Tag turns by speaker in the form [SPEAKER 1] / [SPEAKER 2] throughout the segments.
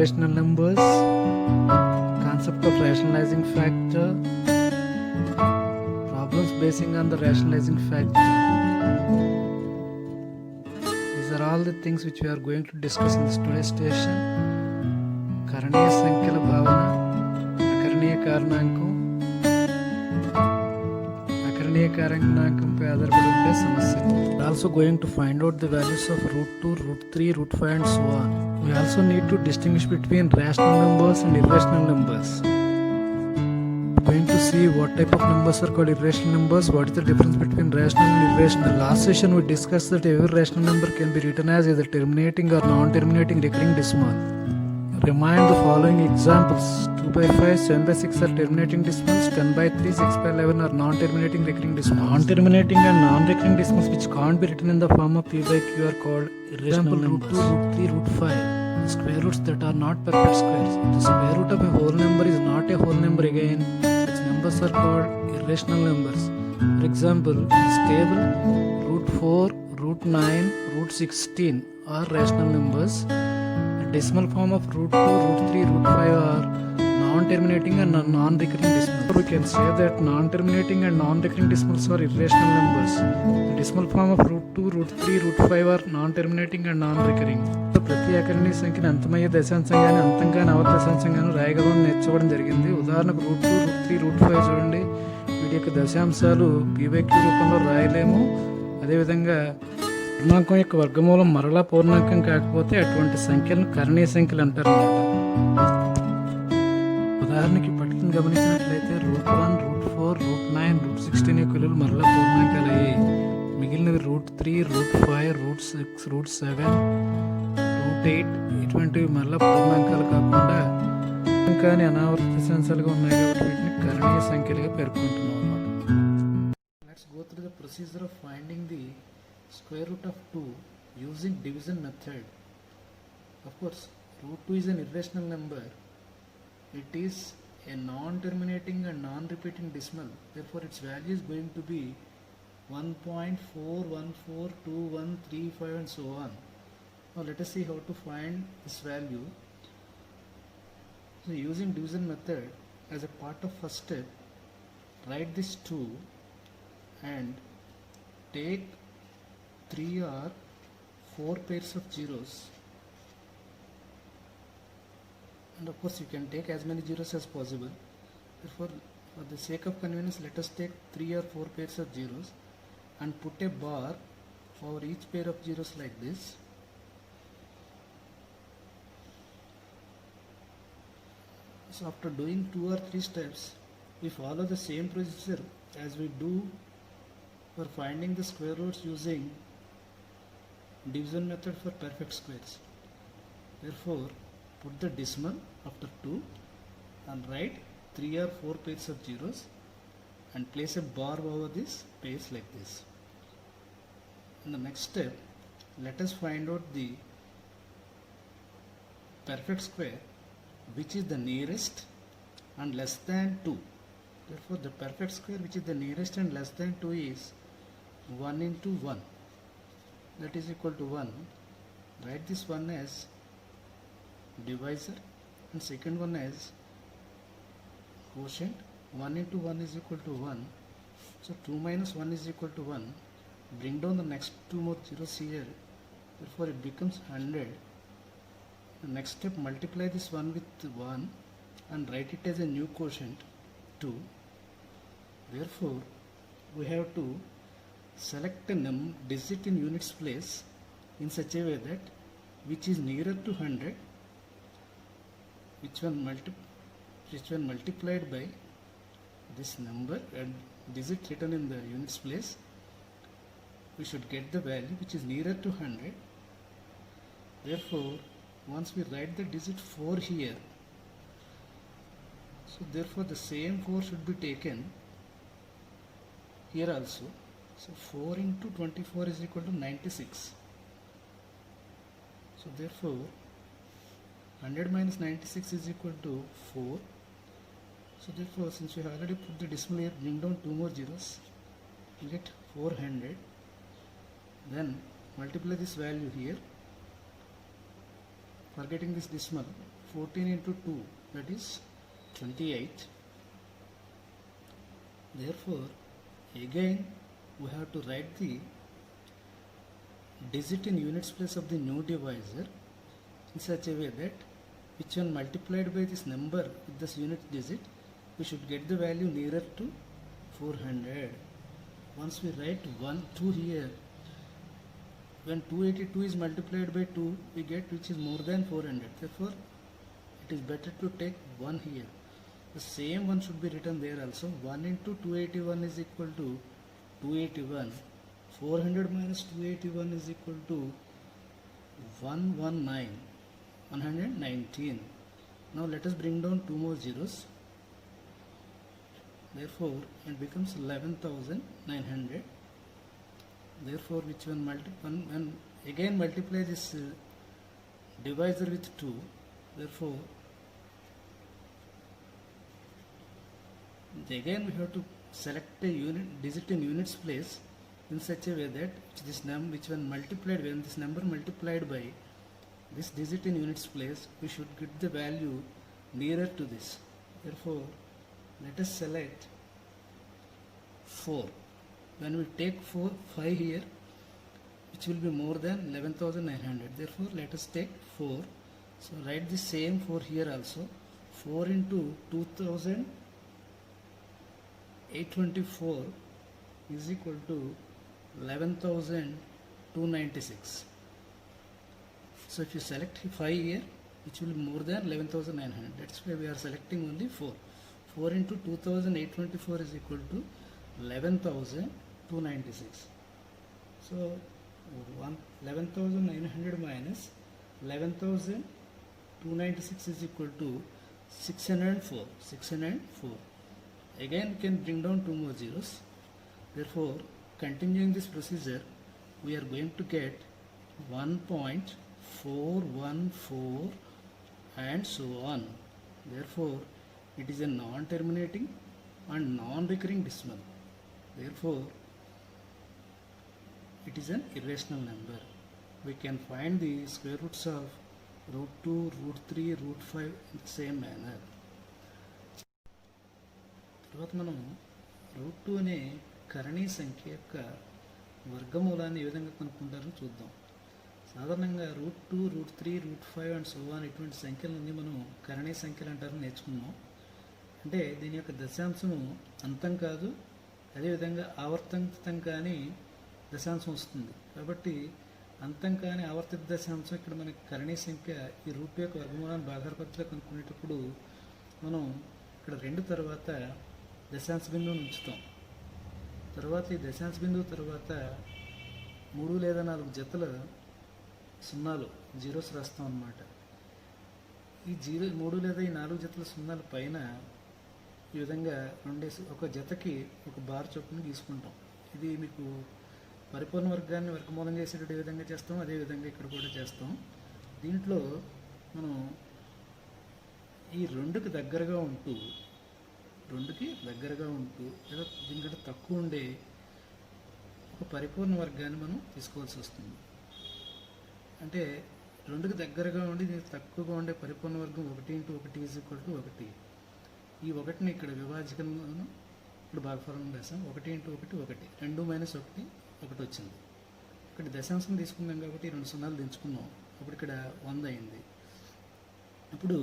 [SPEAKER 1] irrational numbers, concept of rationalizing factor, problems basing on the rationalizing factor. These are all the things which we are going to discuss in this today's session. కరణీయ సంఖ్యల భావన, అకరణీయ కారణాంకం, అకరణీయ కారణాంకంపై ఆధారపడి ఉండే సమస్యలు. We are also going to find out the values of root 2, root 3, root 5 and so on. We also need to distinguish between rational numbers and irrational numbers. We are going to see what type of numbers are called irrational numbers, what is the difference between rational and irrational. Last session we discussed that every rational number can be written as either terminating or non-terminating recurring decimal. Remind the following examples. 2 by 5, 7 by 6 are terminating decimals, 10 by 3, 6 by 11 are non-terminating recurring decimals. Non-terminating and non-recurring decimals which can't be written in the form of p by q are called irrational numbers. Root 2, root 3, root 5. Square roots that are not perfect squares. The square root of a whole number is not a whole number again. Such numbers are called irrational numbers. For example, in this table, root 4, root 9, root 16 are rational numbers. Decimal form of root 2, root 3, root 5 are non-terminating and non-recurring decimals. We can say that non-terminating and non-recurring decimals are irrational numbers. The decimal form of root 2, root 3, root 5 are non-terminating and non-recurring. ప్రతి అకరణీయ సంఖ్యను అంతమయ్యే దశాంశంగాను అంతంగాను అవధి దశాంశంగాను రాయగలమని నేర్చుకోవడం జరిగింది. ఉదాహరణకు route 2, root 3, root 5 చూడండి. వీటి యొక్క దశాంశాలు p/q రూపంలో రాయలేము. అదేవిధంగా పూర్ణాంకం యొక్క వర్గమూలం మరలా పూర్ణాంకం కాకపోతే అటువంటి సంఖ్యలను కరణీయ సంఖ్యలు అంటారు అన్నమాట. ఉదాహరణకి పట్టికను గమనించినట్లయితే రూట్ 1, రూట్ 4, రూట్ 9, రూట్ 16 యొక్క విలువలు మరలా పూర్ణాంకాలు అయ్యాయి. మిగిలినవి root 3, root 5, root 6, root 7, root 8 ఇటువంటివి మరలా పూర్ణాంకాలు కాకుండా కానీ అనావర్త దశాంశాలుగా ఉన్నాయి కాబట్టి వీటిని కరణీయ సంఖ్యలుగా పేర్కొంటున్నాం అన్నమాట. Let's go through the procedure of finding the square root of 2 using division method. Of course, root 2 is an irrational number. It is a non-terminating and non-repeating decimal. Therefore, its value is going to be 1.414213 and so on. Now, let us see how to find this value. So, using division method as a part of first step, write this 2 and take 3 or 4 pairs of zeros, and of course you can take as many zeros as possible. Therefore, for the sake of convenience, let us take 3 or 4 pairs of zeros and put a bar over each pair of zeros like this. So after doing 2 or 3 steps, we follow the same procedure as we do for finding the square roots using division method for perfect squares. Therefore, put the decimal after 2 and write 3 or 4 pairs of zeros and place a bar over this pairs like this. In the next step, let us find out the perfect square which is the nearest and less than 2. Therefore, the perfect square which is the nearest and less than 2 is 1 into 1. That is equal to 1. Write this one as divisor and second one as quotient. 1 into 1 is equal to 1. So 2 minus 1 is equal to 1. Bring down the next 2 more zeros here. Therefore it becomes 100. The next step, multiply this 1 with 1 and write it as a new quotient 2. Therefore we have to select a digit in units place in such a way that which is nearer to 100, which one multiplied by this number and digit written in the units place, we should get the value which is nearer to 100. Therefore, once we write the digit 4 here, so therefore the same 4 should be taken here also. So 4 into 24 is equal to 96. So therefore 100 minus 96 is equal to 4. So therefore, since we have already put the decimal here, bring down 2 more zeros, you get 400. Then multiply this value here, forgetting this decimal, 14 into 2, that is 28. Therefore, again we have to write the digit in units place of the new divisor in such a way that which one multiplied by this number with this unit digit, we should get the value nearer to 400. Once we write 1, 2 here, when 282 is multiplied by 2, we get which is more than 400. Therefore, it is better to take 1 here. The same one should be written there also. 1 into 281 is equal to 281. 400 minus 281 is equal to 119. Now let us bring down 2 more zeros. Therefore, it becomes 11,900. Therefore, which one when again multiply this divisor with 2. Therefore, again we have to select a unit digit in units place in such a way that this number which when multiplied, when this number multiplied by this digit in units place, we should get the value nearer to this. Therefore, let us select 4. When we take 5 here, which will be more than 11,900. Therefore, let us take 4. So write the same 4 here also. 4 into 2,824 is equal to 11,296. So if you select 5 here, which will be more than 11,900. That's why we are selecting only 4. 4 into 2,824 is equal to 11,296. So 11,900 minus 11,296 is equal to 604. 604. Again, we can bring down 2 more zeros. Therefore, continuing this procedure, we are going to get 1.414 and so on. Therefore, it is a non-terminating and non-recurring decimal. Therefore, it is an irrational number. We can find the square roots of root 2, root 3, root 5 in the same manner. తర్వాత మనం route 2 అనే కరణీయ సంఖ్య యొక్క వర్గమూలాన్ని ఏ విధంగా కనుక్కుంటారో చూద్దాం. సాధారణంగా root 2, root 3, root 5 and so on ఇటువంటి సంఖ్యలన్నీ మనం కరణీయ సంఖ్యలు అంటారని నేర్చుకున్నాం. అంటే దీని యొక్క దశాంశము అంతం కాదు, అదేవిధంగా ఆవర్తితం కానీ దశాంశం వస్తుంది. కాబట్టి అంతం కానీ ఆవర్తిత దశాంశం ఇక్కడ మనకి కరణీయ సంఖ్య ఈ రూట్ యొక్క వర్గమూలాన్ని భాగాహార పద్ధతిలో కనుక్కునేటప్పుడు మనం ఇక్కడ 2 తర్వాత దశాంశ బిందువును ఉంచుతాం. తర్వాత ఈ దశాంశ బిందువు తర్వాత 3 లేదా 4 జతల సున్నాలు జీరోస్ రాస్తాం అన్నమాట. ఈ 3 లేదా ఈ 4 జతల సున్నాల పైన ఈ విధంగా ఒక జతకి ఒక బార్ చొప్పున తీసుకుంటాం. ఇది మీకు పరిపూర్ణ వర్గాన్ని వర్గమూలం చేసేటట్టు ఏ విధంగా చేస్తాం అదే విధంగా ఇక్కడ కూడా చేస్తాం. దీంట్లో మనం ఈ 2కి దగ్గరగా ఉంటూ లేదా దీనికంటే తక్కువ ఉండే ఒక పరిపూర్ణ వర్గాన్ని మనం తీసుకోవాల్సి వస్తుంది. అంటే 2కి దగ్గరగా ఉండి దీనికి తక్కువగా ఉండే పరిపూర్ణ వర్గం 1 into 1 is equal to 1. ఈ 1ని ఇక్కడ విభాజకంలో ఇప్పుడు భాగఫలం రాసాం. 1 into 1 1, 2 minus 1 1 వచ్చింది. ఇక్కడ దశాంశం తీసుకున్నాం కాబట్టి 2 సున్నాలు దించుకున్నాం. అప్పుడు ఇక్కడ 100 అయింది. ఇప్పుడు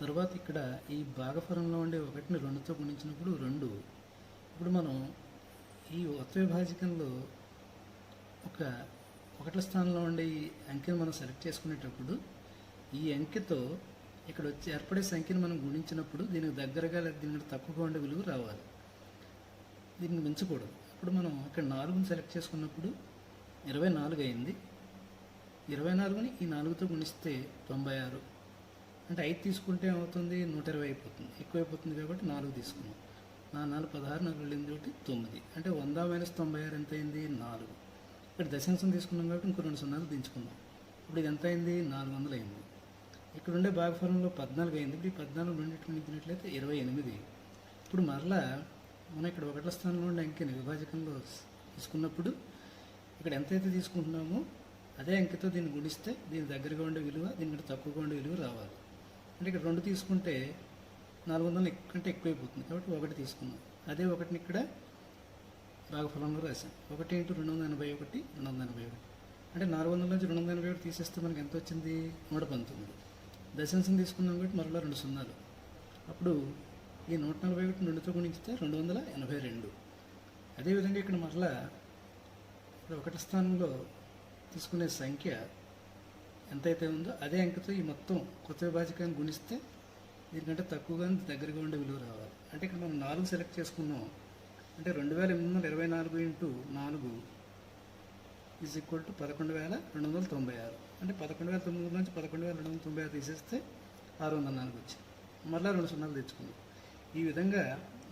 [SPEAKER 1] తర్వాత ఇక్కడ ఈ భాగఫలంలో ఉండే 1ని 2తో గుణించినప్పుడు 2. ఇప్పుడు మనం ఈ ఒత్త విభాజకంలో ఒక 1ల స్థానంలో ఉండే ఈ అంకెను మనం సెలెక్ట్ చేసుకునేటప్పుడు ఈ అంకెతో ఇక్కడ వచ్చి ఏర్పడే సంఖ్యను మనం గుణించినప్పుడు దీనికి దగ్గరగా లేదా దీనికి తక్కువగా ఉండే విలువ రావాలి, దీన్ని మించకూడదు. ఇప్పుడు మనం ఇక్కడ 4ని సెలెక్ట్ చేసుకున్నప్పుడు 24 అయింది. 24ని ఈ 4తో గుణిస్తే 96. అంటే 5 తీసుకుంటే ఏమవుతుంది 120 అయిపోతుంది, ఎక్కువైపోతుంది కాబట్టి 4 తీసుకున్నాం. 4 16, 4 8 9. అంటే 100 - 96 ఎంత అయింది 4. ఇక్కడ దశాంశం తీసుకున్నాం కాబట్టి ఇంకో 2 సున్నాలు దించుకున్నాం. ఇప్పుడు ఇది ఎంత అయింది 400 అయింది. ఇక్కడ ఉండే భాగఫలంలో 14 అయింది. ఇప్పుడు ఈ 14 రెండింటిని గుణించినట్లయితే 28. ఇప్పుడు మరలా మనం ఇక్కడ 1ల స్థానంలో ఉండే అంకెని విభాజకంలో తీసుకున్నప్పుడు ఇక్కడ ఎంతైతే తీసుకుంటున్నామో అదే అంకెతో దీన్ని గుణిస్తే దీని దగ్గరగా ఉండే విలువ దీనికంటే తక్కువగా ఉండే విలువ రావాలి. అంటే ఇక్కడ 2 తీసుకుంటే 400 కంటే ఎక్కువైపోతుంది కాబట్టి 1 తీసుకున్నాం. అదే 1ని ఇక్కడ భాగఫలంలో రాశాం. 1 × 281 281. అంటే 400 నుంచి 281 తీసేస్తే మనకి ఎంత వచ్చింది? 119. దశాంశం తీసుకున్నాం కాబట్టి మరలా 2 సున్నాలు. అప్పుడు ఈ 141 2తో గుణించితే 282. అదేవిధంగా ఇక్కడ మరలా ఇక్కడ 1 స్థానంలో తీసుకునే సంఖ్య ఎంతైతే ఉందో అదే అంకెతో ఈ మొత్తం కొత్త విభాజకాన్ని గుణిస్తే దీనికంటే తక్కువగా దగ్గరగా ఉండే విలువ రావాలి. అంటే ఇక్కడ మనం 4 సెలెక్ట్ చేసుకున్నాం. అంటే 2824 × 4 ఈజ్ ఈక్వల్ టు 11296. అంటే 11900 నుంచి 11296 తీసేస్తే 604 వచ్చింది. మళ్ళీ 2 సున్నాలు తెచ్చుకుందాం. ఈ విధంగా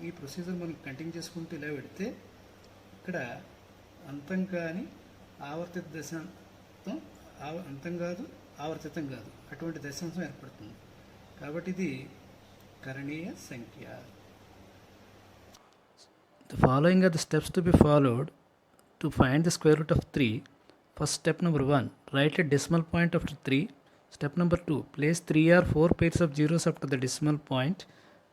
[SPEAKER 1] ఈ ప్రొసీజర్ మనం కంటిన్యూ చేసుకుంటూ ఇలా పెడితే ఇక్కడ అంతం కాని ఆవర్తిత దశాంశం, అంతం కాదు ఆవర్తితం కాదు, అటువంటి దశాంశం ఏర్పడుతుంది. కాబట్టి ఇది కరణీయ సంఖ్య. The following are the steps to be followed to find the square root of 3. First, step number 1, write a decimal point after 3. Step number 2, place 3 or 4 pairs of zeros after the decimal point.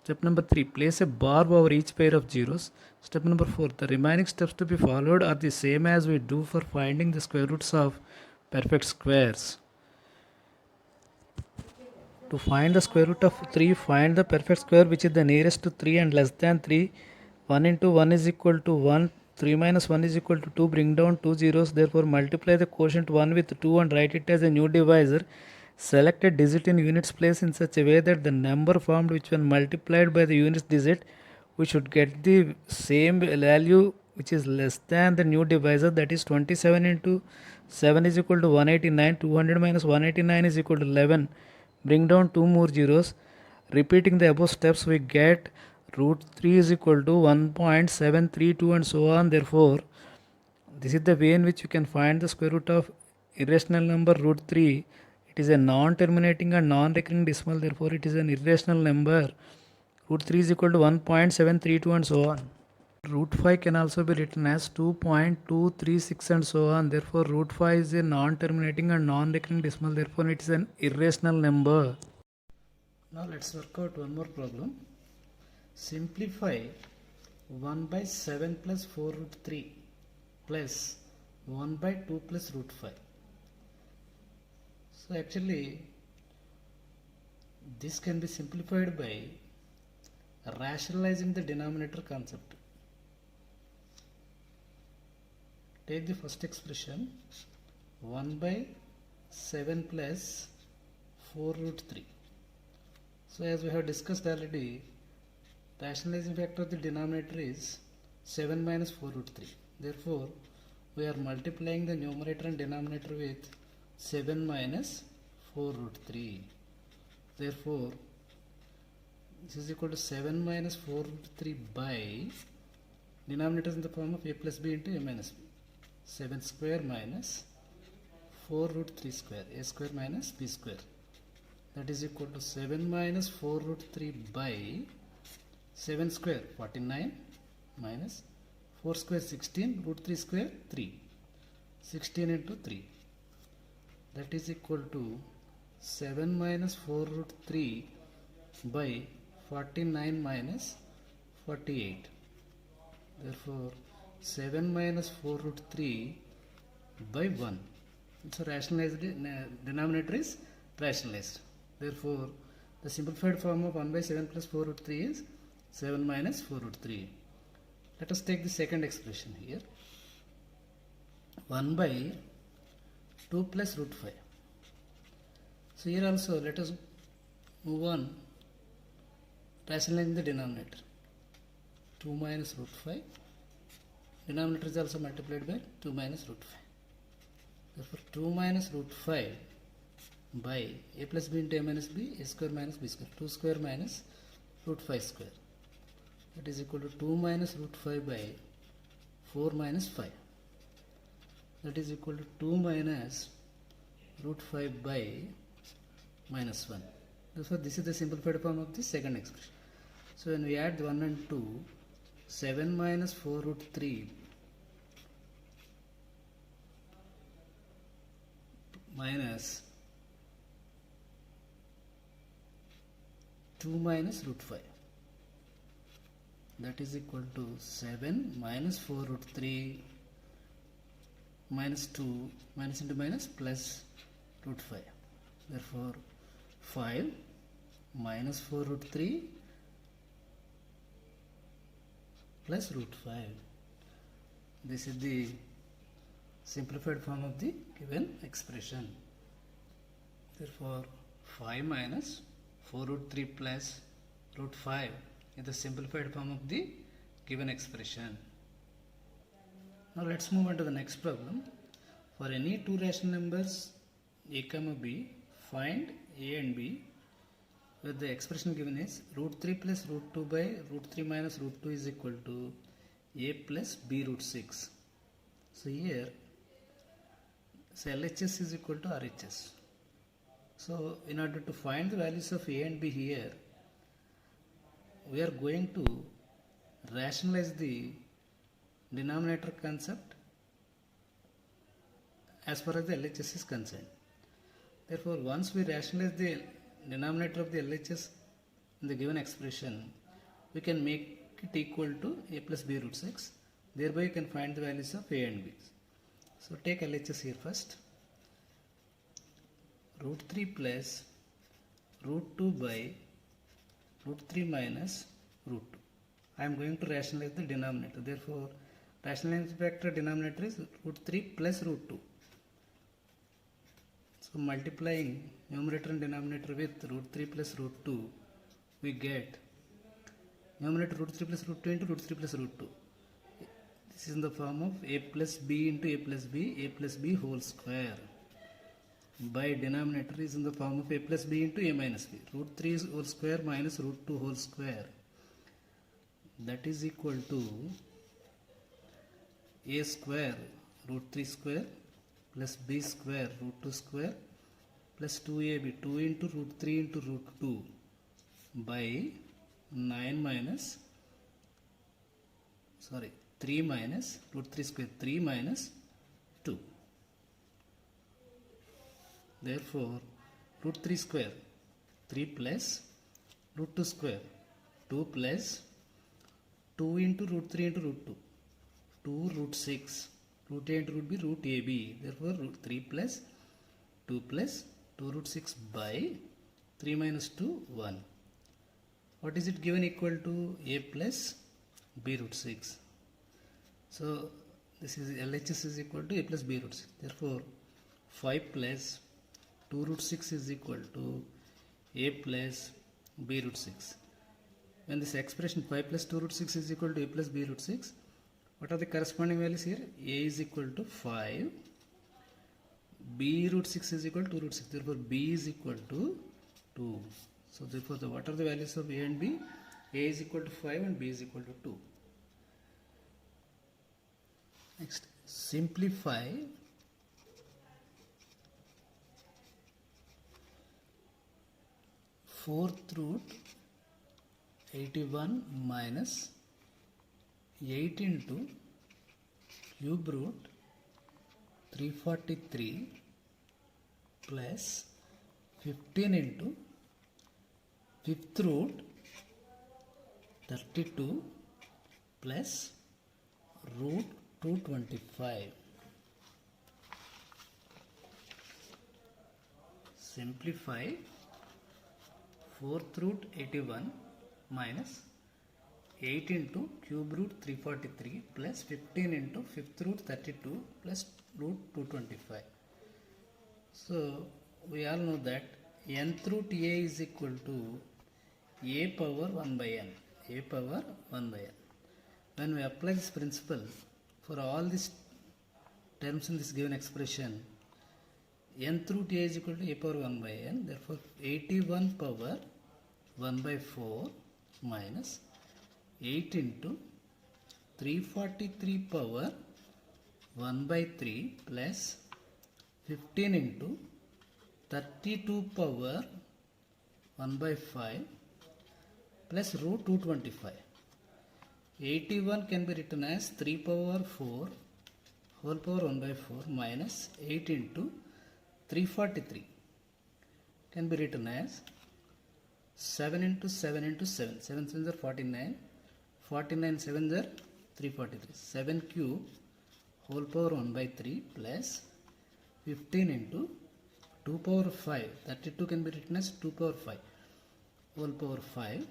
[SPEAKER 1] Step number 3, place a bar over each pair of zeros. Step number 4, the remaining steps to be followed are the same as we do for finding the square roots of perfect squares. To find the square root of 3, find the perfect square which is the nearest to 3 and less than 3. 1 × 1 is equal to 1. 3 minus 1 is equal to 2. Bring down 2 zeros. Therefore, multiply the quotient 1 with 2 and write it as a new divisor. Select a digit in units place in such a way that the number formed which when multiplied by the units digit, we should get the same value which is less than the new divisor, that is 27 × 7 is equal to 189. 200 minus 189 is equal to 11. Bring down 2 more zeros. Repeating the above steps, we get root 3 is equal to 1.732 and so on. Therefore, this is the way in which you can find the square root of irrational number root 3. It is a non-terminating and non-recurring decimal. Therefore, it is an irrational number. Root 3 is equal to 1.732 and so on. Root 5 can also be written as 2.236 and so on. Therefore, root 5 is a non-terminating and non-recurring decimal. Therefore, it is an irrational number. Now, let's work out one more problem. Simplify 1/7 plus 4 root 3 plus 1/2 plus root 5. So actually this can be simplified by rationalizing the denominator concept. Take the first expression 1/7 plus 4 root 3. So as we have discussed already, rationalizing factor of the denominator is 7 minus 4 root 3. Therefore, we are multiplying the numerator and denominator with 7 minus 4 root 3. Therefore, this is equal to 7 minus 4 root 3 by denominator in the form of a plus b into a minus b. 7 square minus 4 root 3 square, a square minus b square. That is equal to 7 minus 4 root 3 by 7 square 49 minus 4 square 16, root 3 square 3. 16 into 3. That is equal to 7 minus 4 root 3 by 49 minus 48. Therefore, 7 minus 4 root 3 by 1. So, rationalized denominator is rationalized. Therefore, the simplified form of 1/7 plus 4 root 3 is 7 minus 4 root 3. Let us take the second expression here. 1/2 plus root 5. So here also let us move on rationalizing the denominator. 2 minus root 5. Denominator is also multiplied by 2 minus root 5. Therefore 2 minus root 5 by a plus b into a minus b, a square minus b square. 2 square minus root 5 square. That is equal to 2 minus root 5 by 4 minus 5. That is equal to 2 minus root 5 by minus 1. Therefore, this is the simplified form of the second expression. So, when we add 1 and 2, 7 minus 4 root 3 minus 2 minus root 5, that is equal to 7 minus 4 root 3 minus 2 minus into minus plus root 5. Therefore 5 minus 4 root 3 plus root 5. This is the simplified form of the given expression. Therefore 5 minus 4 root 3 plus root 5 is the simplified form of the given expression. Now let's move on to the next problem. For any two rational numbers a comma b, find a and b, where the expression given is root 3 plus root 2 by root 3 minus root 2 is equal to a plus b root 6. So here, say LHS is equal to RHS. So in order to find the values of a and b here, we are going to rationalize the denominator concept as far as the LHS is concerned. Therefore, once we rationalize the denominator of the LHS in the given expression, we can make it equal to a plus b root 6. Thereby you can find the values of a and b. So take LHS here first. Root 3 plus root 2 by root 3 minus root 2. I am going to rationalize the denominator. Therefore, rationalizing factor denominator is root 3 plus root 2. So multiplying numerator and denominator with root 3 plus root 2, we get numerator root 3 plus root 2 into root 3 plus root 2. This is in the form of a plus b into a plus b whole square. By denominator is in the form of a plus b into a minus b. Root 3 whole square minus root 2 whole square. That is equal to a square root 3 square plus b square root 2 square plus 2ab, 2 into root 3 into root 2 by 3 minus root 3 square, 3 minus 2. Therefore, root 3 square, 3 plus root 2 square, 2 plus 2 into root 3 into root 2, 2 root 6, root a into root b, root ab. Therefore, root 3 plus 2 plus 2 root 6 by 3 minus 2, 1. What is it given equal to? A plus b root 6. So, this is LHS is equal to a plus b root 6. Therefore, 5 plus 2 root 6 is equal to a plus b root 6. When this expression 5 plus 2 root 6 is equal to a plus b root 6, what are the corresponding values here? A is equal to 5, b root 6 is equal to 2 root 6. Therefore, b is equal to 2. So, therefore, what are the values of a and b? A is equal to 5 and b is equal to 2. Next, simplify 4th root 81 minus 8 into cube root 343 plus 15 into 5th root 32 plus root 225. Simplify 4th root 81 minus 8 into cube root 343 plus 15 into 5th root 32 plus root 225. So, we all know that nth root a is equal to a power 1 by n. A power 1 by n. When we apply this principle for all these terms in this given expression, nth root a is equal to a power 1 by n. Therefore, 81 power 1 by 4 minus 8 into 343 power 1 by 3 plus 15 into 32 power 1 by 5 plus root 225. 81 can be written as 3 power 4 whole power 1 by 4 minus 8 into 343 can be written as 7 into 7 into 7. 7 sevens are 49. 49 sevens are 343. 7 cube whole power 1 by 3 plus 15 into 2 power 5. 32 can be written as 2 power 5 whole power 5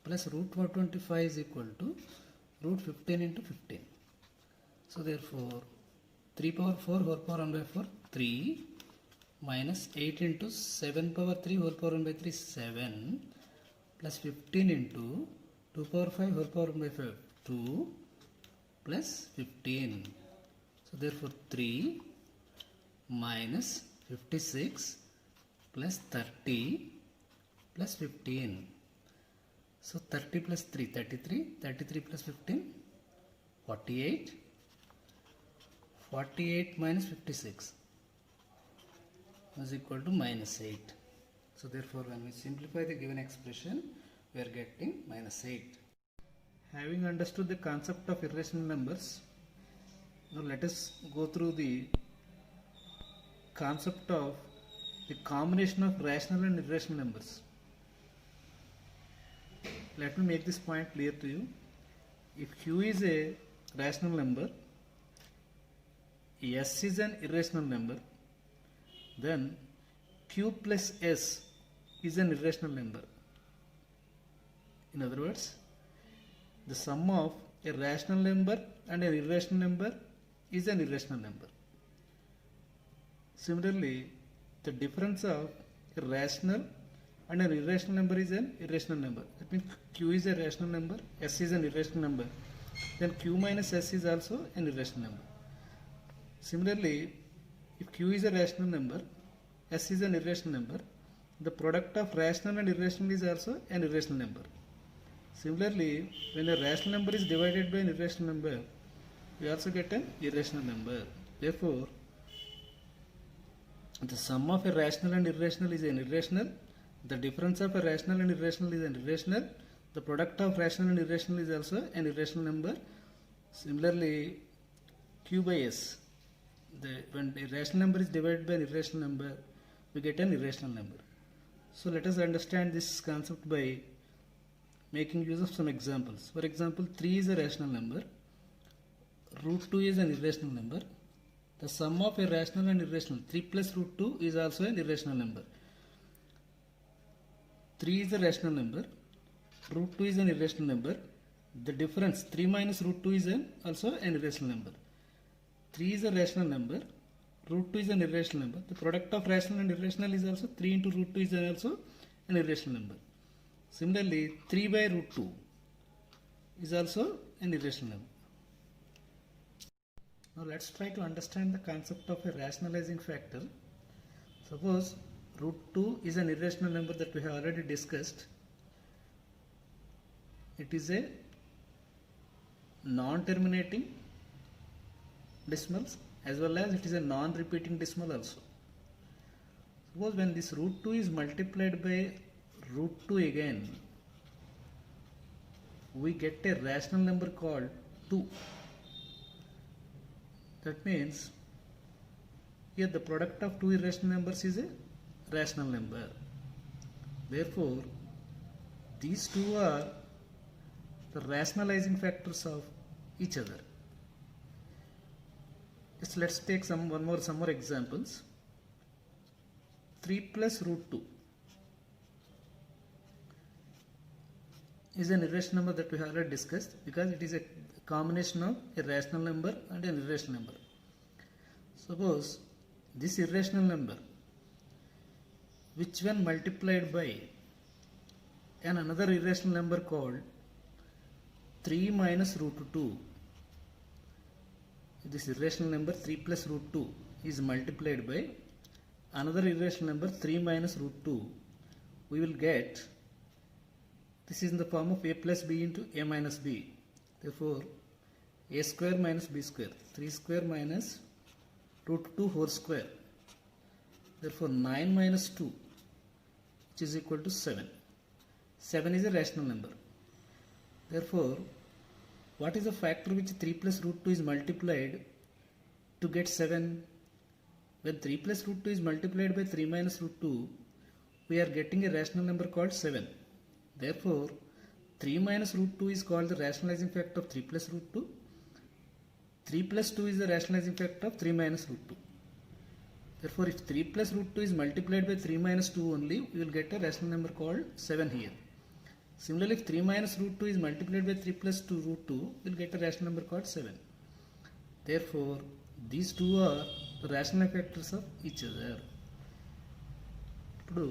[SPEAKER 1] plus root 125 is equal to root 15 into 15. So therefore 3 power 4 whole power 1 by 4 3 minus 8 into 7 power 3 whole power 1 by 3 7 plus 15 into 2 power 5 whole power 1 by 5 2 plus 15. So therefore 3 minus 56 plus 30 plus 15. So 30 plus 3 33, 33 plus 15 48, 48 minus 56 is equal to minus 8. So therefore when we simplify the given expression we are getting minus 8. Having understood the concept of irrational numbers, now let us go through the concept of the combination of rational and irrational numbers. Let me make this point clear to you. If Q is a rational number, S is an irrational number, then Q plus S is an irrational number. In other words, the sum of a rational number and an irrational number is an irrational number. Similarly, the difference of a rational and an irrational number is an irrational number. That means Q is a rational number, S is an irrational number. Then Q minus S is also an irrational number. Similarly, if Q is a rational number, S is an irrational number, the product of rational and irrational is also an irrational number. Similarly, when a rational number is divided by an irrational number, we also get an irrational number. Therefore, the sum of a rational and irrational is an irrational. The difference of a rational and irrational is an irrational. The product of rational and irrational is also an irrational number. Similarly, Q by S. When a rational number is divided by an irrational number, we get an irrational number. So let us understand this concept by making use of some examples. For example, 3 is a rational number. Root 2 is an irrational number. The sum of a rational and irrational, 3 plus root 2 is also an irrational number. 3 is a rational number. Root 2 is an irrational number. The difference, 3 minus root 2 is also an irrational number. 3 is a rational number. Root 2 is an irrational number. The product of rational and irrational is also 3 into root 2 is also an irrational number. Similarly, 3 by root 2 is also an irrational number. Now let's try to understand the concept of a rationalizing factor. Suppose root 2 is an irrational number that we have already discussed. It is a non-terminating decimals as well as it is a non-repeating decimal also. Suppose when this root 2 is multiplied by root 2 again, we get a rational number called 2. That means here the product of two irrational numbers is a rational number. Therefore, these two are the rationalizing factors of each other. Let's take some more examples. 3 plus root 2 is an irrational number that we have already discussed because it is a combination of a rational number and an irrational number. Suppose this irrational number, which when multiplied by another irrational number called 3 minus root 2, this irrational number 3 plus root 2 is multiplied by another irrational number 3 minus root 2, we will get, this is in the form of a plus b into a minus b. Therefore, a square minus b square, 3 square minus root 2 whole square. Therefore, 9 minus 2, which is equal to 7. 7 is a rational number. Therefore, what is the factor which 3 plus root 2 is multiplied to get 7? when 3 plus root 2 is multiplied by 3 minus root 2, we are getting a rational number called 7. Therefore, 3 minus root 2 is called the rationalizing factor of 3 plus root 2. 3 plus 2 is the rationalizing factor of 3 minus root 2. Therefore, if 3 plus root 2 is multiplied by 3 minus 2 only, we will get a rational number called 7 here. Similarly, if 3 minus root 2 is multiplied by 3 plus 2 root 2, we will get a rational number called 7. Therefore, these two are the rational factors of each other. ఇప్పుడు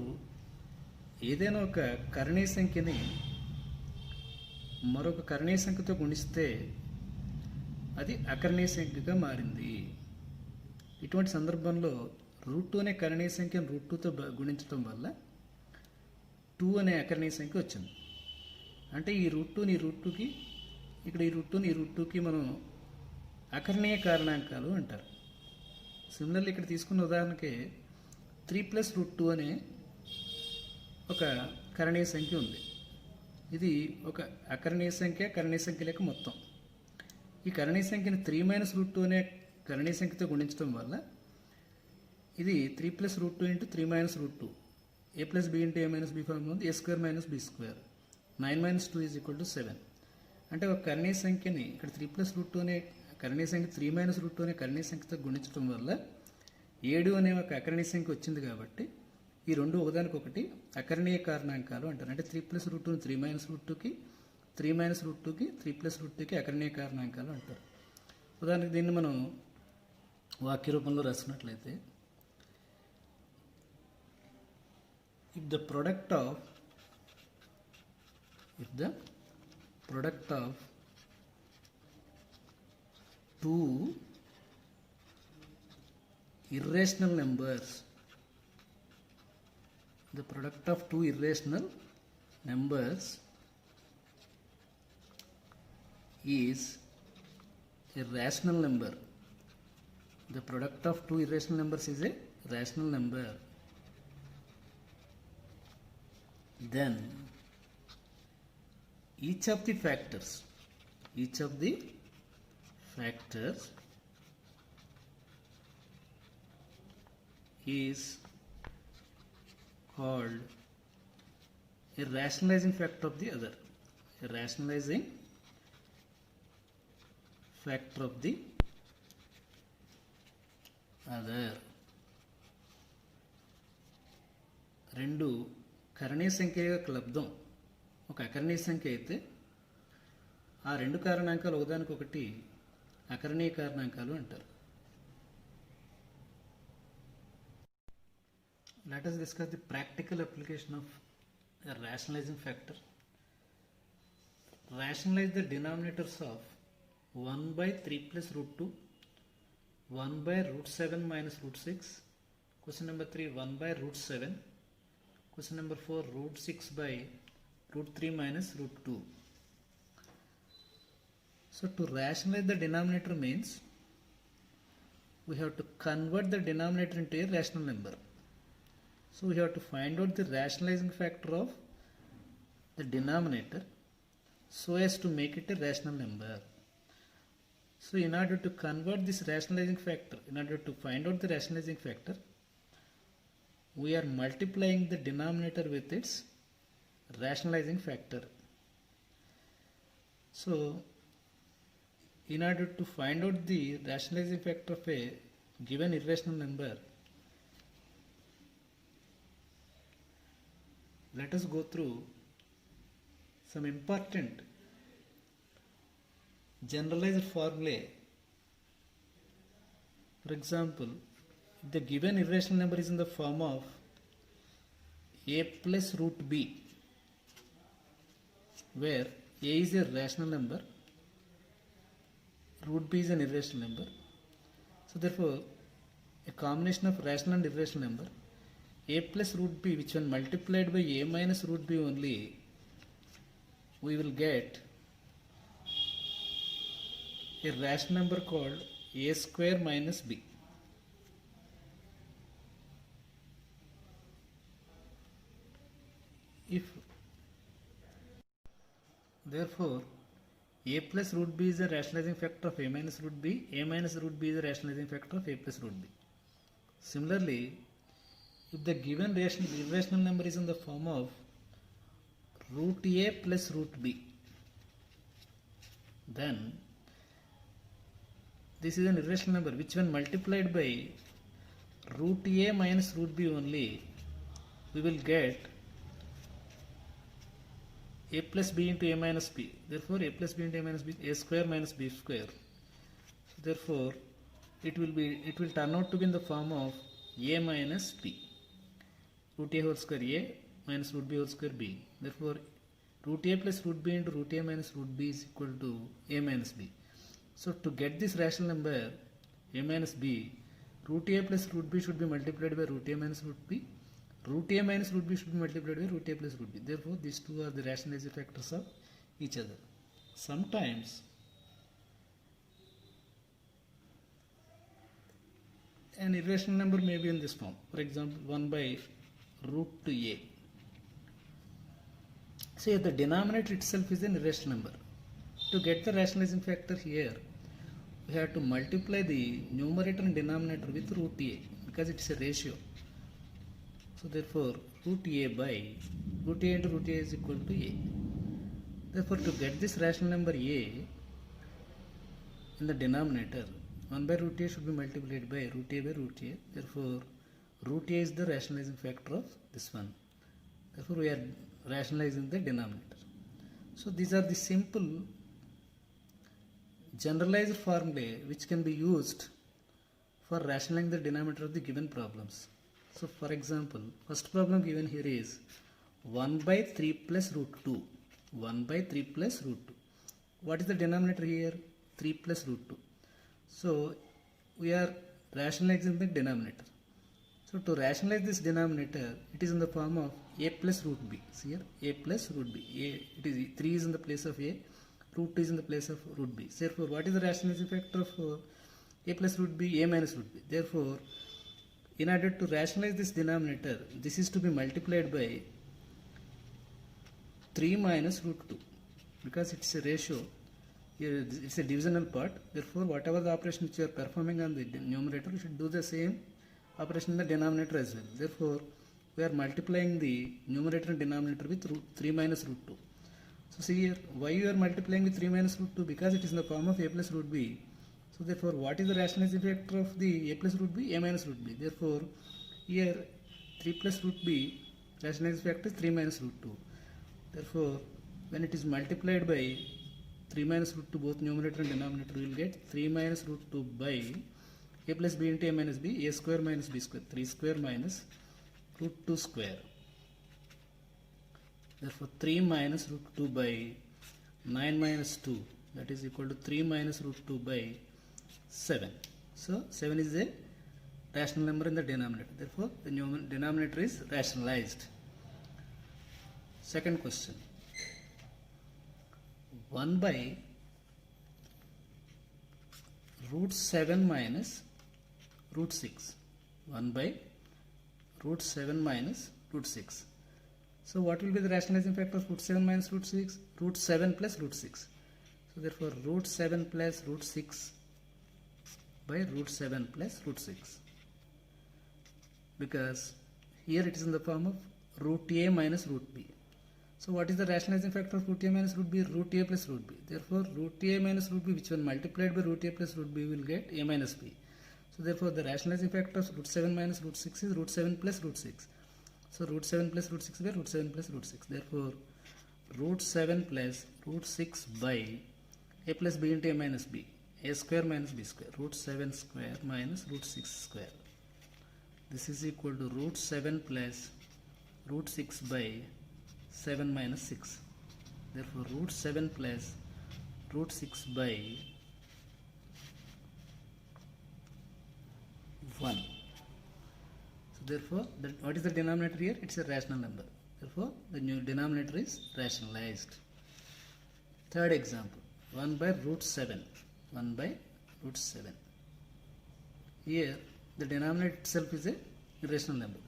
[SPEAKER 1] ఏదైనా ఒక కర్ణీయ సంఖ్యని మరొక కర్ణీయ సంఖ్యతో గుణిస్తే అది అకర్ణీయ సంఖ్యగా మారింది. ఇటువంటి సందర్భంలో రూట్ 2 అనే కర్ణీయ సంఖ్యను రూట్ 2తో గుణించడం వల్ల 2 అనే అకర్ణీయ సంఖ్య వచ్చింది. అంటే ఈ రూట్ 2ని రూట్ 2కి, ఇక్కడ ఈ రూట్ 2ని రూట్ 2కి మనం అకర్ణీయ కారణాంకాలు అంటారు. సిమిలర్లీ ఇక్కడ తీసుకున్న ఉదాహరణకి 3 ప్లస్ రూట్ 2 అనే ఒక కర్ణీయ సంఖ్య ఉంది. ఇది ఒక అకర్ణీయ సంఖ్య, కర్ణీయ సంఖ్య లేక మొత్తం. ఈ కర్ణీయ సంఖ్యని 3 మైనస్ రూట్ 2 అనే కర్ణీయ సంఖ్యతో గుణించడం వల్ల ఇది 3 plus root 2 into 3 minus root 2, A plus B into A minus B form ఉంది, A square minus B square, 9 minus 2 is equal to 7. అంటే ఒక కర్ణీయ సంఖ్యని ఇక్కడ 3 ప్లస్ రూట్ 2 అనే కర్ణీయ సంఖ్య 3 మైనస్ రూట్ 2 అనే కర్ణీయ సంఖ్యతో గుణించడం వల్ల 7 అనే ఒక అకర్ణీయ సంఖ్య వచ్చింది. కాబట్టి ఈ రెండు ఒకదానికొకటి అకర్ణీయ కారణాంకాలు అంటారు. అంటే 3 ప్లస్ రూట్ 2ని 3 మైనస్ రూట్ 2కి, 3 మైనస్ రూట్ 2కి, 3 ప్లస్ రూట్ 2కి అకర్ణీయ కారణాంకాలు అంటారు. ఉదాహరణకి దీన్ని మనం వాక్య రూపంలో రాసినట్లయితే, if the product of 2 irrational numbers, the product of 2 irrational numbers is a rational number. The product of 2 irrational numbers is a rational number. Then each of the factors is called a rationalizing factor of the other. A rationalizing factor of the other. రెండు కర్ణీయ సంఖ్య యొక్క లబ్ధం ఒక అకర్ణీయ సంఖ్య అయితే ఆ రెండు కారణాంకాలు ఒకదానికొకటి అకర్ణీయ కారణాంకాలు అంటారు. Let us discuss the practical application of a rationalizing factor. Rationalize the denominators of 1 by 3 plus root 2, 1 by root 7 minus root 6. Question number 3, 1 by root 7. Question number 4, root 6 by root 3 minus root 2. So to rationalize the denominator means we have to convert the denominator into a rational number. So we have to find out the rationalizing factor of the denominator so as to make it a rational number. So in order to convert this rationalizing factor, in order to find out the rationalizing factor, we are multiplying the denominator with its rationalizing factor. So in order to find out the rationalizing factor of a given irrational number, let us go through some important generalized formulae. For example, if the given irrational number is in the form of a plus root b, where a is a rational number, root b is an irrational number. So therefore, a combination of rational and irrational number, a plus root b, which when multiplied by a minus root b only, we will get a rational number called a square minus b. If therefore a plus root b is a rationalizing factor of a minus root b, a minus root b is a rationalizing factor of a plus root b. Similarly, if the given irrational number is in the form of root a plus root b, then this is an irrational number which when multiplied by root a minus root b only, we will get a plus b into a minus b. Therefore, a plus b into a minus b, a square minus b square. So therefore, it will turn out to be in the form of a minus b. Root a whole square a minus root b whole square b. Therefore, root a plus root b into root a minus root b is equal to a minus b. So to get this rational number a minus b, root a plus root b should be multiplied by root a minus root b. Root a minus root b should be multiplied by root a plus root b. Therefore, these two are the rationalized factors of each other. Sometimes an irrational number may be in this form. For example, 1 by root 2a. See, the denominator itself is an irrational number. To get the rationalizing factor here, we have to multiply the numerator and denominator with root a because it is a ratio. So therefore, root a by root a into root a is equal to a. Therefore, to get this rational number a in the denominator, 1 by root a should be multiplied by root a by root a. Therefore, root a is the rationalizing factor of this one. Therefore, we are rationalizing the denominator. So these are the simple generalized formulae which can be used for rationalizing the denominator of the given problems. So for example, first problem given here is 1 by 3 plus root 2. 1 by 3 plus root 2. What is the denominator here? 3 plus root 2. So we are rationalizing the denominator. So to rationalize this denominator, it is in the form of a plus root b. See here, a plus root b. It is 3 is in the place of a, root 2 is in the place of root b. Therefore, what is the rationalizing factor of a plus root b? A minus root b. Therefore, in order to rationalize this denominator, this is to be multiplied by 3 minus root 2 because it's a ratio. Here it's a divisional part. Therefore, whatever the operation which you are performing on the numerator, you should do the same operation in the denominator as well. Therefore, we are multiplying the numerator and denominator with 3 minus root 2. So see here, why you are multiplying with 3 minus root 2? Because it is in the form of a plus root b. So therefore, what is the rationalizing factor of the a plus root b? A minus root b. Therefore, here 3 plus root b, rationalizing factor is 3 minus root 2. Therefore, when it is multiplied by 3 minus root 2, both numerator and denominator, we will get 3 minus root 2 by a plus b into a minus b, a square minus b square, 3 square minus root 2 square. Therefore, 3 minus root 2 by 9 minus 2, that is equal to 3 minus root 2 by 7. So, 7 is a rational number in the denominator. Therefore, the denominator is rationalized. Second question. 1 by root 7 minus root 6. 1 by root 7 minus root 6. So what will be the rationalizing factor of root 7 minus root 6? Root 7 plus root 6. So therefore root 7 plus root 6 by root 7 plus root 6. Because here it is in the form of root a minus root b. So what is the rationalizing factor of root a minus root b? Root a plus root b. Therefore root a minus root b, which when multiplied by root a plus root b, will get a minus b. So therefore the rationalizing factor of root 7 minus root 6 is root 7 plus root 6. So root 7 plus root 6 by root 7 plus root 6. Therefore root 7 plus root 6 by a plus b into a minus b. A square minus b square. Root 7 square minus root 6 square. This is equal to root 7 plus root 6 by 7 minus 6. Therefore root 7 plus root 6 by 1. So therefore, what is the denominator here? It's a rational number. Therefore, the new denominator is rationalized. Third example, 1 by root 7. 1 by root 7. Here, the denominator itself is a irrational number.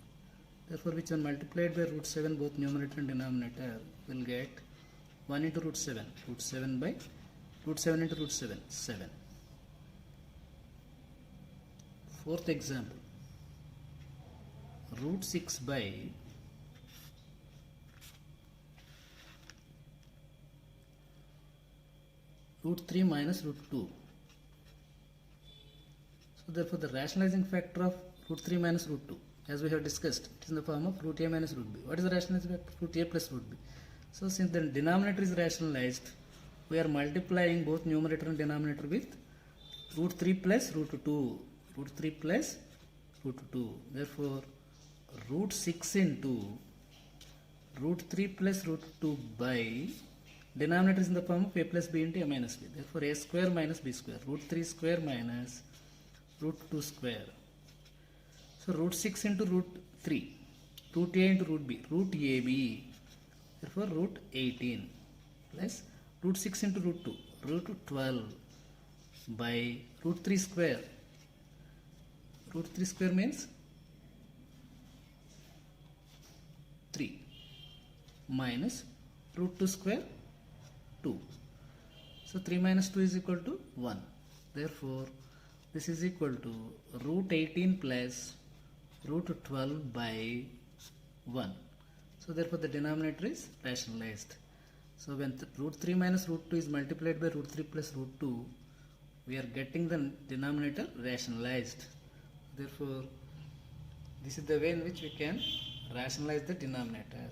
[SPEAKER 1] Therefore, which when multiplied by root 7, both numerator and denominator will get 1 into root 7. Root 7 by root 7 into root 7. 7. Fourth example. root 6 by root 3 minus root 2. So therefore the rationalizing factor of root 3 minus root 2, as we have discussed, it is in the form of root a minus root b. What is the rationalizing factor? Root a plus root b. So since the denominator is rationalized, we are multiplying both numerator and denominator with root 3 plus root 2. Root 3 plus root 2. Therefore root 6 into root 3 plus root 2 by denominator is in the form of a plus b into a minus b. Therefore a square minus b square. Root 3 square minus root 2 square. So root 6 into root 3. Root a into root b. Root ab. Therefore root 18 plus root 6 into root 2. Root 12 by root 3 square. Root 3 square means 3 minus root 2 square 2. So 3 minus 2 is equal to 1. Therefore this is equal to root 18 plus root 12 by 1. So therefore the denominator is rationalized. So when root 3 minus root 2 is multiplied by root 3 plus root 2, we are getting the denominator rationalized. Therefore this is the way in which we can rationalize the denominator.